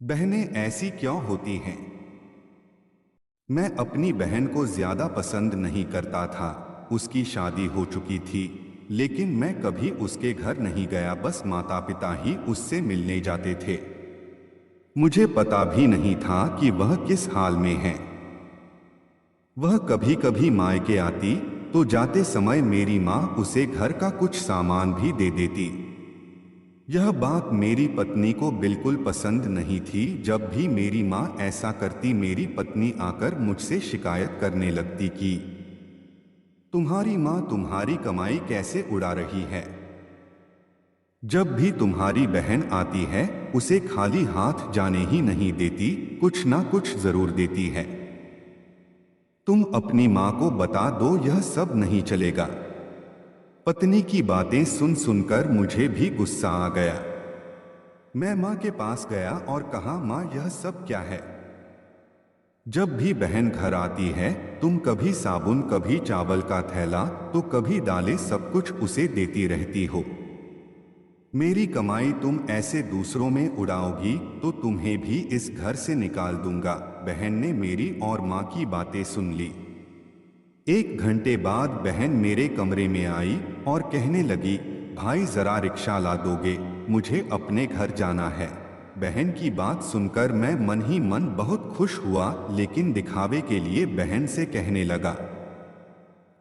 बहनें ऐसी क्यों होती हैं? मैं अपनी बहन को ज्यादा पसंद नहीं करता था। उसकी शादी हो चुकी थी, लेकिन मैं कभी उसके घर नहीं गया। बस माता पिता ही उससे मिलने जाते थे। मुझे पता भी नहीं था कि वह किस हाल में है। वह कभी कभी मायके आती तो जाते समय मेरी माँ उसे घर का कुछ सामान भी दे देती। यह बात मेरी पत्नी को बिल्कुल पसंद नहीं थी। जब भी मेरी माँ ऐसा करती, मेरी पत्नी आकर मुझसे शिकायत करने लगती कि तुम्हारी माँ तुम्हारी कमाई कैसे उड़ा रही है। जब भी तुम्हारी बहन आती है, उसे खाली हाथ जाने ही नहीं देती, कुछ ना कुछ जरूर देती है। तुम अपनी माँ को बता दो, यह सब नहीं चलेगा। पत्नी की बातें सुन सुनकर मुझे भी गुस्सा आ गया। मैं माँ के पास गया और कहा, माँ यह सब क्या है? जब भी बहन घर आती है, तुम कभी साबुन, कभी चावल का थैला, तो कभी दालें, सब कुछ उसे देती रहती हो। मेरी कमाई तुम ऐसे दूसरों में उड़ाओगी तो तुम्हें भी इस घर से निकाल दूंगा। बहन ने मेरी और माँ की बातें सुन ली। 1 घंटे बाद बहन मेरे कमरे में आई और कहने लगी, भाई जरा रिक्शा ला दोगे, मुझे अपने घर जाना है। बहन की बात सुनकर मैं मन ही मन बहुत खुश हुआ, लेकिन दिखावे के लिए बहन से कहने लगा,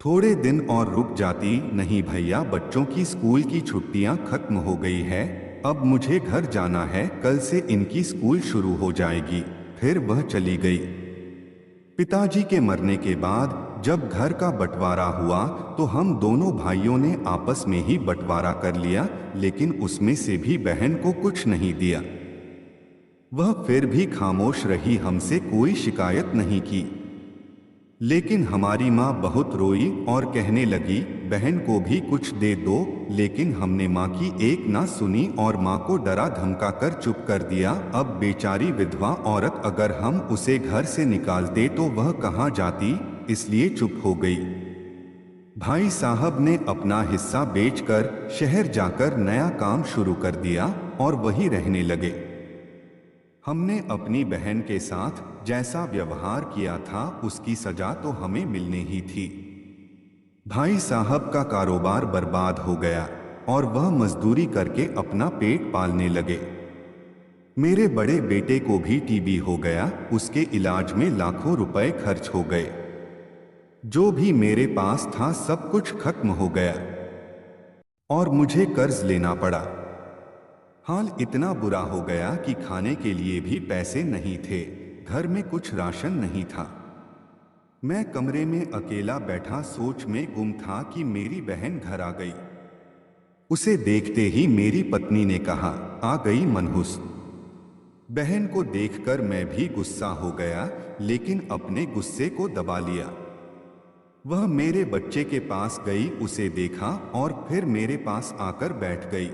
थोड़े दिन और रुक जाती। नहीं भैया, बच्चों की स्कूल की छुट्टियां खत्म हो गई है, अब मुझे घर जाना है, कल से इनकी स्कूल शुरू हो जाएगी। फिर वह चली गई। पिताजी के मरने के बाद जब घर का बंटवारा हुआ तो हम दोनों भाइयों ने आपस में ही बंटवारा कर लिया, लेकिन उसमें से भी बहन को कुछ नहीं दिया। वह फिर भी खामोश रही, हमसे कोई शिकायत नहीं की। लेकिन हमारी माँ बहुत रोई और कहने लगी, बहन को भी कुछ दे दो। लेकिन हमने माँ की एक ना सुनी और माँ को डरा धमका कर चुप कर दिया। अब बेचारी विधवा औरत, अगर हम उसे घर से निकालते तो वह कहाँ जाती, इसलिए चुप हो गई। भाई साहब ने अपना हिस्सा बेचकर शहर जाकर नया काम शुरू कर दिया और वहीं रहने लगे। हमने अपनी बहन के साथ जैसा व्यवहार किया था, उसकी सजा तो हमें मिलनी ही थी। भाई साहब का कारोबार बर्बाद हो गया और वह मजदूरी करके अपना पेट पालने लगे। मेरे बड़े बेटे को भी टीबी हो गया, उसके इलाज में लाखों रुपए खर्च हो गए। जो भी मेरे पास था सब कुछ खत्म हो गया और मुझे कर्ज लेना पड़ा। हाल इतना बुरा हो गया कि खाने के लिए भी पैसे नहीं थे, घर में कुछ राशन नहीं था। मैं कमरे में अकेला बैठा सोच में गुम था कि मेरी बहन घर आ गई। उसे देखते ही मेरी पत्नी ने कहा, आ गई मनहूस। बहन को देखकर मैं भी गुस्सा हो गया, लेकिन अपने गुस्से को दबा लिया। वह मेरे बच्चे के पास गई, उसे देखा और फिर मेरे पास आकर बैठ गई।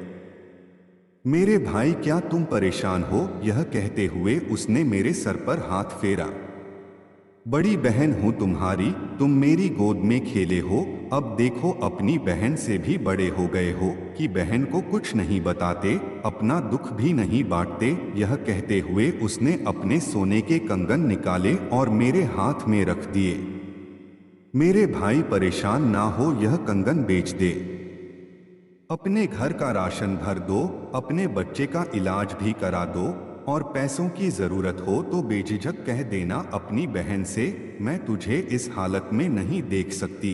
मेरे भाई, क्या तुम परेशान हो? यह कहते हुए उसने मेरे सर पर हाथ फेरा। बड़ी बहन हूं तुम्हारी, तुम मेरी गोद में खेले हो, अब देखो अपनी बहन से भी बड़े हो गए हो कि बहन को कुछ नहीं बताते, अपना दुख भी नहीं बांटते। यह कहते हुए उसने अपने सोने के कंगन निकाले और मेरे हाथ में रख दिए। मेरे भाई, परेशान ना हो, यह कंगन बेच दे, अपने घर का राशन भर दो, अपने बच्चे का इलाज भी करा दो और पैसों की जरूरत हो तो बेझिझक कह देना अपनी बहन से, मैं तुझे इस हालत में नहीं देख सकती।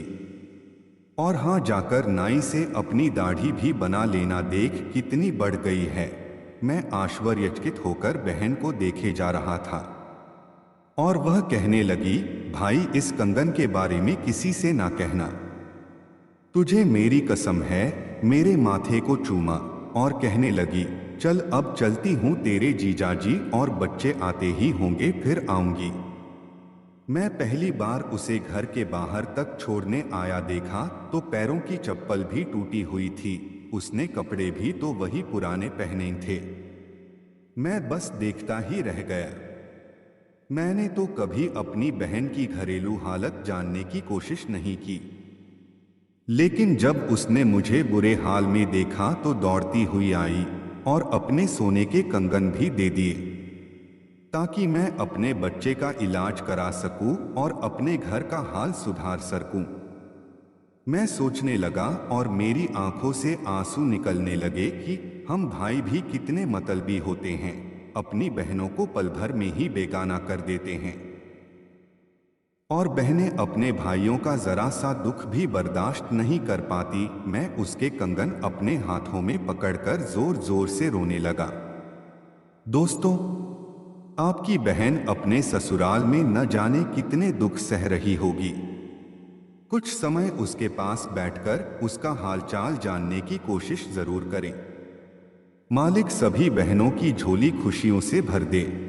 और हाँ, जाकर नाई से अपनी दाढ़ी भी बना लेना, देख कितनी बढ़ गई है। मैं आश्चर्यचकित होकर बहन को देखे जा रहा था और वह कहने लगी, भाई इस कंगन के बारे में किसी से ना कहना, तुझे मेरी कसम है। मेरे माथे को चूमा और कहने लगी, चल अब चलती हूँ, तेरे जीजाजी और बच्चे आते ही होंगे फिर आऊंगी। मैं पहली बार उसे घर के बाहर तक छोड़ने आया देखा तो पैरों की चप्पल भी टूटी हुई थी, उसने कपड़े भी तो वही पुराने पहने थे। मैं बस देखता ही रह गया। मैंने तो कभी अपनी बहन की घरेलू हालत जानने की कोशिश नहीं की, लेकिन जब उसने मुझे बुरे हाल में देखा तो दौड़ती हुई आई और अपने सोने के कंगन भी दे दिए। ताकि मैं अपने बच्चे का इलाज करा सकूं और अपने घर का हाल सुधार सकूं। मैं सोचने लगा और मेरी आंखों से आंसू निकलने लगे कि हम भाई भी कितने मतलबी होते हैं, अपनी बहनों को पल भर में ही बेगाना कर देते हैं। और बहनें अपने भाइयों का जरा सा दुख भी बर्दाश्त नहीं कर पाती। मैं उसके कंगन अपने हाथों में पकड़कर जोर जोर से रोने लगा। दोस्तों, आपकी बहन अपने ससुराल में न जाने कितने दुख सह रही होगी। कुछ समय उसके पास बैठकर उसका हालचाल जानने की कोशिश जरूर करें। मालिक सभी बहनों की झोली खुशियों से भर दे।